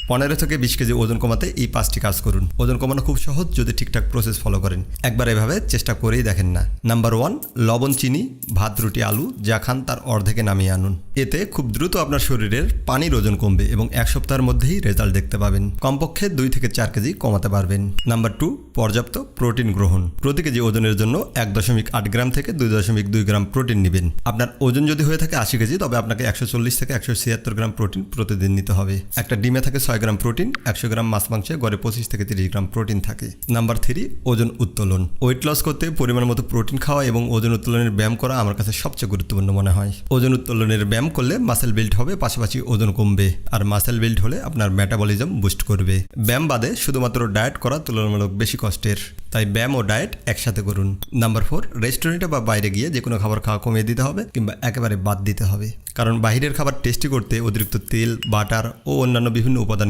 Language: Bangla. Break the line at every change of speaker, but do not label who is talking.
15 থেকে 20 কেজি ওজন কমাতে এই 5টি কাজ করুন। ওজন কমানো খুব সহজ যদি ঠিকঠাক প্রসেস ফলো করেন। একবার এভাবে চেষ্টা করেই দেখেন না। নাম্বার 1, লবণ, চিনি, ভাত, রুটি, আলু যা খান তার অর্ধেকে নামিয়ে আনুন। এতে খুব দ্রুত আপনার শরীরের পানির ওজন কমবে এবং 1 সপ্তাহের মধ্যেই রেজাল্ট দেখতে পাবেন। কমপক্ষে 2 থেকে 4 কেজি কমাতে পারবেন। নাম্বার 2, পর্যাপ্ত প্রোটিন গ্রহণ। প্রতি কেজি ওজনের জন্য 1.8 গ্রাম থেকে 2.2 গ্রাম প্রোটিন নেবেন। আপনার ওজন যদি হয়ে থাকে 80 কেজি তবে আপনাকে 140 থেকে 176 গ্রাম প্রোটিন প্রতিদিন নিতে হবে। একটা ডিমে থাকে 6 গ্রাম প্রোটিন, 100 গ্রাম মাছ মাংসে গড়ে 25 থেকে 30 গ্রাম প্রোটিন থাকে। নাম্বার 3, ওজন উত্তোলন। ওয়েট লস করতে পরিমাণ মতো প্রোটিন খাওয়া এবং ওজন উত্তোলনের ব্যায়াম করা আমার কাছে সবচেয়ে গুরুত্বপূর্ণ মনে হয়। ওজন উত্তোলনের ব্যায়াম করলে মাসেল বিল্ড হবে, পাশাপাশি ওজন কমবে। আর মাসেল বিল্ড হলে আপনার মেটাবলিজম বুস্ট করবে। ব্যায়াম বাদে শুধুমাত্র ডায়েট করা তুলনামূলক বেশি কষ্টের, তাই ব্যায়াম ও ডায়েট একসাথে করুন। নাম্বার 4, রেস্টুরেন্টে বা বাইরে গিয়ে যে কোনো খাবার খাওয়া কমিয়ে দিতে হবে কিংবা একেবারে বাদ দিতে হবে। কারণ বাইরের খাবার টেস্টি করতে অতিরিক্ত তেল, বাটার ও অন্যান্য বিভিন্ন উপাদান